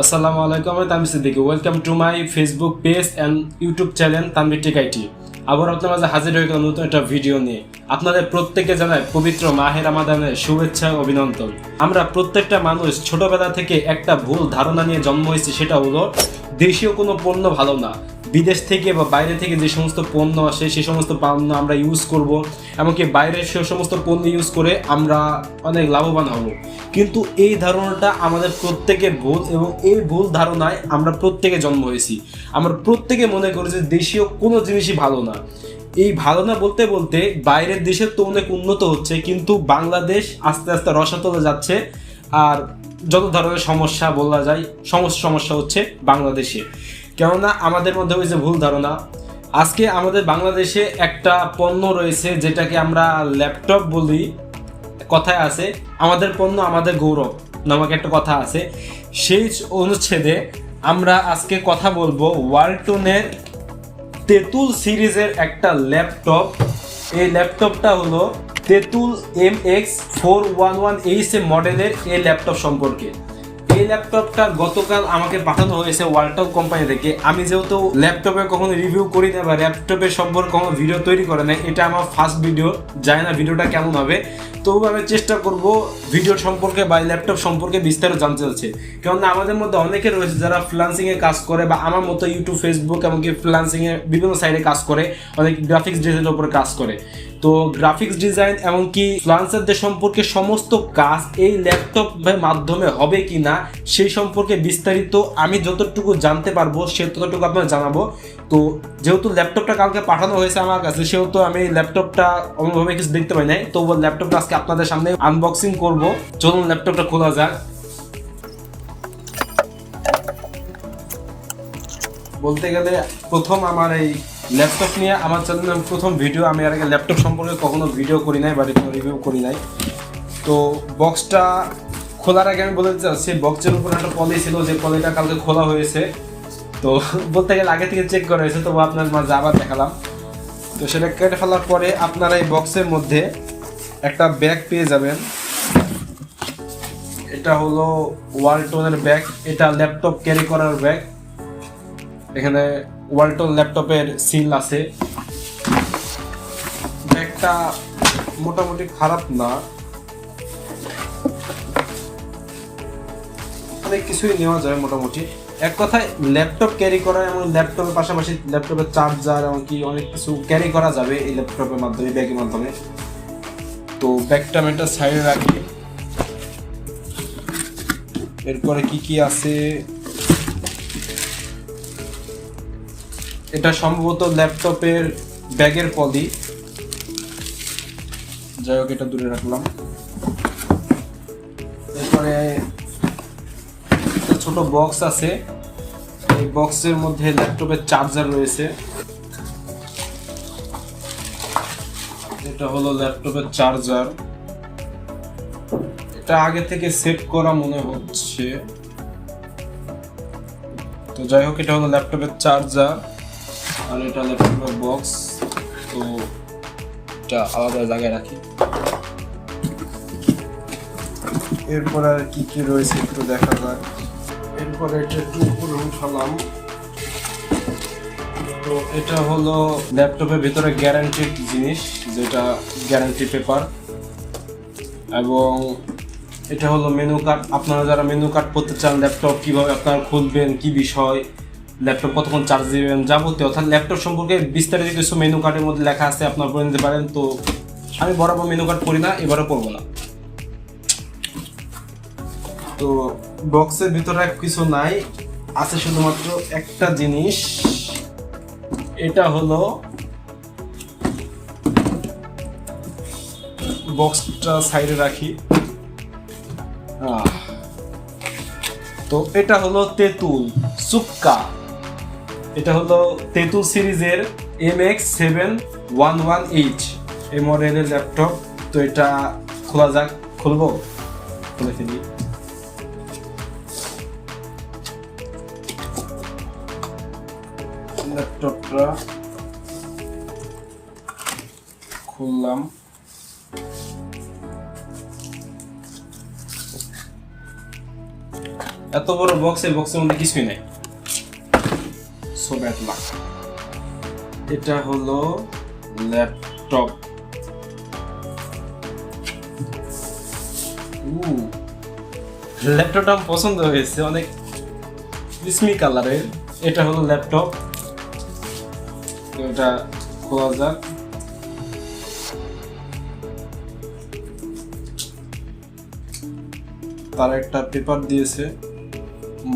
আসসালামু আলাইকুম, আমি Tanvir Siddiqui. Welcome to my Facebook page and YouTube channel Tanvir টেকআইটি। আবার আপনার মাঝে হাজির হয়ে গেল নতুন একটা ভিডিও নিয়ে। আপনাদের প্রত্যেককে জানাই পবিত্র মাহে রমাদানের শুভেচ্ছা ও অভিনন্দন। আমরা প্রত্যেকটা মানুষ ছোটবেলা থেকে একটা ভুল ধারণা নিয়ে জন্ম হয়েছি, সেটা হলো দেশীয় কোনো পণ্য ভালো না, বিদেশ থেকে বা বাইরে থেকে যে সমস্ত পণ্য আসে সেই সমস্ত পণ্য আমরা ইউজ করব, এমনকি বাইরের সে সমস্ত পণ্য ইউজ করে আমরা অনেক লাভবান হব। কিন্তু এই ধারণাটা আমাদের প্রত্যেকের ভুল এবং এই ভুল ধারণায় আমরা প্রত্যেকে জন্ম হয়েছি। আমরা প্রত্যেকে মনে করি যে দেশীয় কোনো জিনিসই ভালো না। এই ভালো না বলতে বলতে বাইরের দেশের তো অনেক উন্নত হচ্ছে, কিন্তু বাংলাদেশ আস্তে আস্তে রসাতলে যাচ্ছে। আর যত ধরনের সমস্যা বলা যায়, সমস্ত সমস্যা হচ্ছে বাংলাদেশে। কেননা আমাদের মধ্যে ওই যে ভুল ধারণা। আজকে আমাদের বাংলাদেশে একটা পণ্য রয়েছে যেটাকে আমরা ল্যাপটপ বলি, কথায় আছে আমাদের পণ্য আমাদের গৌরব নামক একটা কথা আছে। সেই অনুচ্ছেদে আমরা আজকে কথা বলবো ওয়ালটনের তেঁতুল সিরিজের একটা ল্যাপটপ। এই ল্যাপটপটা হলো তেঁতুল MX711H মডেলের এই ল্যাপটপ সম্পর্কে। এই ল্যাপটপটা গতকাল আমাকে পাঠানো হয়েছে ওয়ালটন কোম্পানি থেকে। আমি যেহেতু ল্যাপটপে কখনো রিভিউ করি না বা ল্যাপটপের সম্পর্কে কখনো ভিডিও তৈরি করে নাই, এটা আমার ফার্স্ট ভিডিও, জানি না ভিডিওটা কেমন হবে, তবু আমি চেষ্টা করব ভিডিও সম্পর্কে বা ল্যাপটপ সম্পর্কে বিস্তারিত জানতে চাইছে। কেননা আমাদের মধ্যে অনেকে রয়েছে যারা ফ্রিল্যান্সিংয়ে কাজ করে বা আমার মতো ইউটিউব, ফেসবুক এমনকি ফ্রিল্যান্সিংয়ে বিভিন্ন সাইডে কাজ করে, অনেক গ্রাফিক্স ডিজাইনের উপরে কাজ করে। তো গ্রাফিক্স ডিজাইন এমনকি ফ্রিল্যান্সারদের সম্পর্কে সমস্ত কাজ এই ল্যাপটপের মাধ্যমে হবে কি না সেই সম্পর্কে বিস্তারিত আমি যতটুকু জানতে পারবো সে ততটুকু আপনার জানাবো। তো যেহেতু ল্যাপটপটা কালকে পাঠানো হয়েছে আমার কাছে, সেহেতু আমি ল্যাপটপটা অন্যভাবে কিছু দেখতে পাই নাই, তো ল্যাপটপটা আজকে আপনাদের সামনে আনবক্সিং করব। চলুন ল্যাপটপটা খোলা যাক। বলতে গেলে প্রথম আমার এই ল্যাপটপ নিয়ে আমার চ্যানেলের প্রথম ভিডিও। আমি আর আগে ল্যাপটপ সম্পর্কে কখনো ভিডিও করি নাই বা রিভিউ করি নাই। তো বক্সটা খোলার আগে আমি বলতে চাচ্ছি, বক্সের উপর একটা পলি ছিল, যে পলিটা কালকে খোলা হয়েছে। তো বলতে গেলে আগে থেকে চেক করা হয়েছে, তবু আপনার মাঝে আবার দেখালাম। তো সেটা কেটে ফেলার পরে আপনারা এই বক্সের মধ্যে একটা ব্যাগ পেয়ে যাবেন। এটা হলো ওয়ালটনের ব্যাগ, এটা ল্যাপটপ ক্যারি করার ব্যাগ। এখানে ওয়ালটন ল্যাপটপের সিল আছে। ব্যাগটা মোটামুটি খারাপ না, অনেক কিছুই নেওয়া যায় মোটামুটি। এক কথায় ল্যাপটপ ক্যারি করা এবং ল্যাপটপের পাশাপাশি ল্যাপটপের চার্জার এমনকি অনেক কিছু ক্যারি করা যাবে এই ল্যাপটপের মাধ্যমে, ব্যাগের মাধ্যমে। তো ব্যাগটা আমি একটা সাইডে রাখি। এরপরে কি আছে, এটা সম্ভবত ল্যাপটপের ব্যাগের পলি, যাই হোক এটা দূরে রাখলাম। এরপরে একটা ছোট বক্স আছে, এই বক্সের মধ্যে ল্যাপটপের চার্জার রয়েছে। এটা হলো ল্যাপটপের চার্জার, এটা আগে থেকে সেট করা মনে হচ্ছে। তো যাই হোক এটা হলো ল্যাপটপের চার্জার আর এটা ল্যাপটপের বক্স। তো এটা আলাদা জায়গায় রাখি। এরপর আর কি রয়েছে একটু দেখা যাক। এরপরে এটা একটু উপরে উঠালাম। তো এটা হলো ল্যাপটপের ভিতরে গ্যারান্টি জিনিস, যেটা গ্যারান্টি পেপার। এবং এটা হলো মেনু কার্ড। আপনারা যারা মেনু কার্ড করতে চান, ল্যাপটপ কীভাবে আপনারা খুলবেন, কি বিষয়, ল্যাপটপ কতক্ষণ চার্জ দিবেন, যাবতীয় অর্থাৎ ল্যাপটপ সম্পর্কে বিস্তারিত কিছু মেনু কার্ডের মধ্যে লেখা আছে, আপনারা পড়ে নিতে পারেন। তো আমি বরাবর মেনু কার্ড পড়ি না, এবারও পড়বো না। তো বক্সের ভিতরে কিছু নাই, আছে শুধুমাত্র একটা জিনিস। এটা হলো বক্সটা সাইডে রাখি। তো এটা হলো তেঁতুল সুক্কা, এটা হলো তেঁতুল সিরিজের MX711H এই মডেলের ল্যাপটপ। তো এটা খোলা যাক, খুলবো, খুলে ফেলি। ল্যাপটপটা খুললাম। এত বড় বক্স, এই বক্সের মধ্যে কিছুই নাই। So bad luck. এটা হলো ল্যাপটপ। ল্যাপটপটা আমার পছন্দ হয়েছে, অনেক রেশমি কালারের। এটা হলো ল্যাপটপ। এটা খোলা যাক। তার একটা পেপার দিয়েছে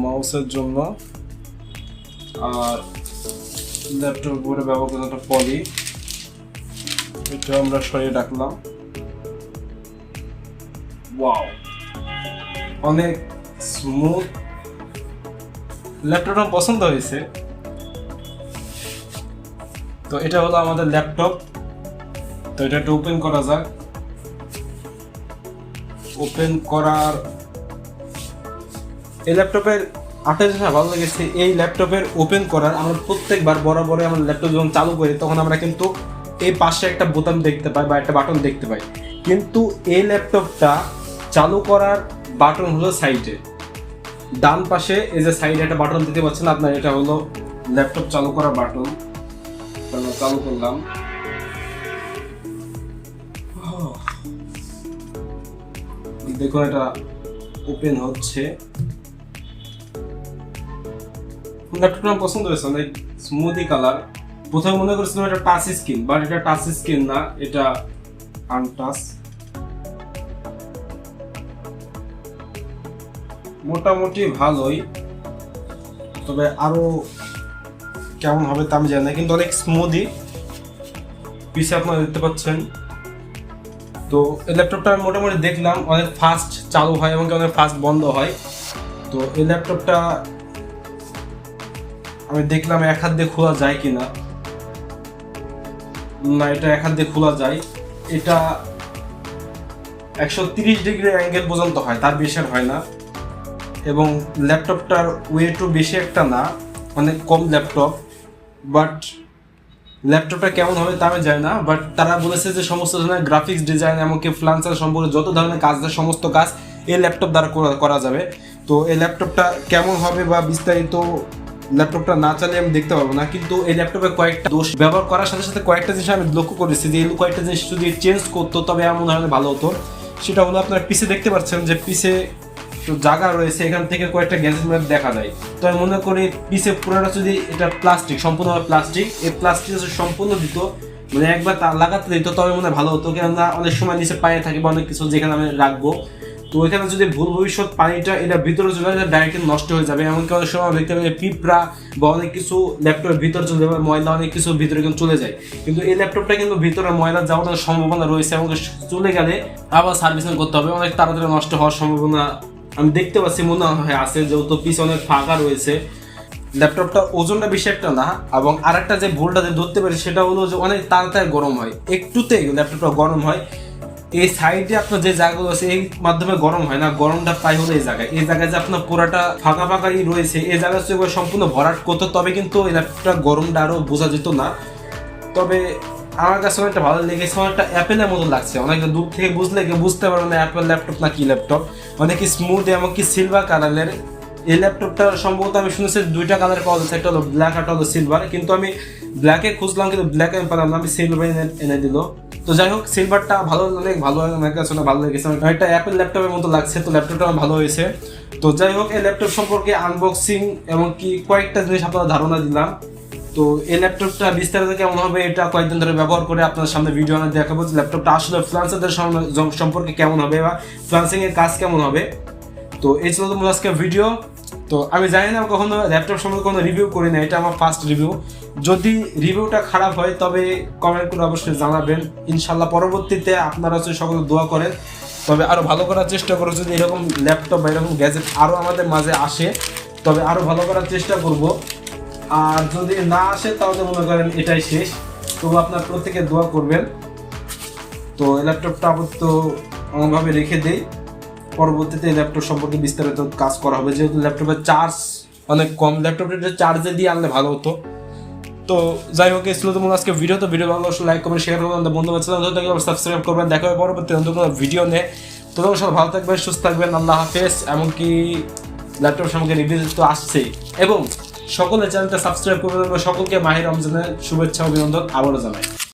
মাউসের জন্য, আর ল্যাপটপ উপরে ব্যবহার করা একটা পলি, এটা আমরা সরিয়ে রাখলাম। ওয়াও, অনেক স্মুথ। ল্যাপটপটা পছন্দ হয়েছে। তো এটা হলো আমাদের ল্যাপটপ। তো এটা একটু ওপেন করা যাক। ওপেন করার এই ল্যাপটপের আরেকটা জিনিস ভালো লেগেছে, এই ল্যাপটপের ওপেন করার আমরা প্রত্যেকবার বরাবরই আমরা ল্যাপটপ যখন চালু করি তখন আমরা কিন্তু এই পাশে একটা বোতাম দেখতে পাই বা একটা বাটন দেখতে পাই, কিন্তু এই ল্যাপটপটা চালু করার বাটন হলো সাইডে, ডান পাশে। এই যে সাইডে একটা বাটন দিতে পারছেন আপনার, এটা হলো ল্যাপটপ চালু করার বাটন। চালু করলাম। দেখুন এটা ওপেন হচ্ছে। ল্যাপটপটা আমার পছন্দ হয়েছে, অনেক স্মুদি কালার। প্রথমে মনে করেছিলাম এটা টাচ স্ক্রিন, বাট এটা টাচ স্ক্রিন না, এটা আনটাচ। মোটামুটি ভালোই, তবে আরো কেমন হবে তা আমি জানি না, কিন্তু অনেক স্মুদি। পিছে আপনারা দেখতে পাচ্ছেন। তো এই ল্যাপটপটা আমি মোটামুটি দেখলাম অনেক ফাস্ট চালু হয় এবং অনেক ফাস্ট বন্ধ হয়। তো এই ল্যাপটপটা আমি দেখলাম এক হাত দিয়ে খোলা যায় কিনা। না, এটা এক হাত দিয়ে খোলা যায়। এটা 130 ডিগ্রি অ্যাঙ্গেল পর্যন্ত হয়, তার বেশি আর হয় না। এবং ল্যাপটপটার ওয়েটও বেশি একটা না, অনেক কম ল্যাপটপ। বাট ল্যাপটপটা কেমন হবে তা আমি জানি না, বাট তারা বলেছে যে সমস্ত ধরনের গ্রাফিক্স ডিজাইন এমনকি ফ্রিল্যান্সার সম্পর্কে যত ধরনের কাজ, সমস্ত কাজ এই ল্যাপটপ দ্বারা করা যাবে। তো এই ল্যাপটপটা কেমন হবে বা বিস্তারিত ল্যাপটপটা না চালিয়ে আমি দেখতে পারবো না, কিন্তু এই ল্যাপটপে কয়েকটা দোষ ব্যবহার করার সাথে সাথে কয়েকটা জিনিস আমি লক্ষ্য করেছি যে এই কয়েকটা জিনিস যদি চেঞ্জ করতো তবে এমন ধরনের ভালো হতো। সেটা হলো আপনার পিছে দেখতে পাচ্ছেন যে পিছে জায়গা রয়েছে, এখান থেকে কয়েকটা গ্যাজেট দেখা যায়। তো আমি মনে করি পিছে পুরোটা যদি এটা প্লাস্টিক, সম্পূর্ণভাবে প্লাস্টিক, এই প্লাস্টিক সম্পূর্ণ দিত, মানে একবার তার লাগাতে দিত তবে মনে হয় ভালো হতো। কেননা অনেক সময় নিচে পায়ে থাকে বা অনেক কিছু যেখানে আমি রাখবো, তো ওইখানে যদি ভুল ভবিষ্যৎ পানিটা এটা ভিতরে চলে যায় ডাইরেক্ট নষ্ট হয়ে যাবে। এমনকি অনেক সময় দেখতে পাই পিঁপড়া বা অনেক কিছু ল্যাপটপের ভিতরে চলে যাবে, ময়লা অনেক কিছু ভিতরে কিন্তু চলে যায়। কিন্তু এই ল্যাপটপটা কিন্তু ভিতরে ময়লা যাওয়ার সম্ভাবনা রয়েছে এবং চলে গেলে আবার সার্ভিসিং করতে হবে, অনেক তাড়াতাড়ি নষ্ট হওয়ার সম্ভাবনা আমি দেখতে পাচ্ছি, মনে হয় আছে, যেহেতু পিছনে অনেক ফাঁকা রয়েছে। ল্যাপটপটা ওজনটা বেশি একটা না, এবং আরেকটা যে ভুলটা ধরতে পারি সেটা হলো যে অনেক তাড়াতাড়ি গরম হয়, একটুতেই ল্যাপটপটা গরম হয়। এই সাইডে আপনার যে জায়গাগুলো আছে এই মাধ্যমে গরম হয় না, গরমটা পাই হলো এই জায়গায় যে আপনার পুরাটা ফাঁকা ফাঁকাই রয়েছে, এই জায়গা সম্পূর্ণ ভরাট করতো তবে কিন্তু এই ল্যাপটপটা গরমটা আরো বোঝা যেত না। তবে আমার কাছে অনেকটা ভালো লেগেছে, অনেকটা অ্যাপেলের মতো লাগছে, অনেকটা দূর থেকে বুঝলে বুঝতে পারবে না অ্যাপেল ল্যাপটপ না কি ল্যাপটপ, অনেক স্মুথ এমনকি সিলভার কালারের। এই ল্যাপটপটা সম্ভবত আমি শুনেছি দুইটা কালার পাওয়া যাচ্ছে, একটা হলো ব্ল্যাক একটা হলো সিলভার, কিন্তু আমি ব্ল্যাকে খুঁজলাম কিন্তু ব্ল্যাকে আমি পেলাম না, আমি সিলভার এনে দিল। তো যাই হোক, সিলভারটা ভালো, অনেক ভালো, আমার কাছে ভালো লেগেছে, একটা অ্যাপেল ল্যাপটপের মতো লাগছে। তো ল্যাপটপটা আমার ভালো হয়েছে। তো যাই হোক, এই ল্যাপটপ সম্পর্কে আনবক্সিং এমনকি কয়েকটা জিনিস আপনারা ধারণা দিলাম। তো এই ল্যাপটপটা বিস্তারিত কেমন হবে এটা কয়েকদিন ধরে ব্যবহার করে আপনার সামনে ভিডিও আনে দেখাবো যে ল্যাপটপটা আসলে ফ্রিল্যান্সারদের সম্পর্কে কেমন হবে বা ফ্রিল্যান্সিং এর কাজ কেমন হবে। তো এই ছিল তোমার আজকে ভিডিও। তো আমি জানি না কখনো ল্যাপটপ সম্পর্কে কোনো রিভিউ করি না, এটা আমার ফার্স্ট রিভিউ। যদি রিভিউটা খারাপ হয় তবে কমেন্ট করে অবশ্যই জানাবেন। ইনশাল্লাহ পরবর্তীতে আপনারা হচ্ছে সকলে দোয়া করেন, তবে আরও ভালো করার চেষ্টা করো। যদি এরকম ল্যাপটপ বা এরকম গ্যাজেট আরও আমাদের মাঝে আসে তবে আরও ভালো করার চেষ্টা করব। আর যদি না আসে তাহলে মনে করেন এটাই শেষ, তবু আপনার প্রত্যেকে দোয়া করবেন। তো এই ল্যাপটপটা আপাতত এমনভাবে রেখে দেই, পরবর্তীতে এই ল্যাপটপ সম্পর্কে বিস্তারিত কাজ করা হবে, যেহেতু ল্যাপটপের চার্জ অনেক কম, ল্যাপটপটা চার্জে দিয়ে আনলে ভালো হতো। তো যাই হোক, এই ছিল তোমার আজকে ভিডিও। তো ভিডিও ভালো লাইক করবেন, শেয়ার করবেন, বন্ধু বাচ্চারা সাবস্ক্রাইব করবেন। দেখা হবে পরবর্তী নতুন ভিডিও নিয়ে। তো সবাই ভালো থাকবেন, সুস্থ থাকবেন, আল্লাহ হাফেজ। এমনকি ল্যাপটপ সামগ্রী রিভিউ তো আসছেই, এবং সকলে চ্যানেলটা সাবস্ক্রাইব করবেন এবং সকলকে মাহে রমজানের শুভেচ্ছা অভিনন্দন আবারও জানাই।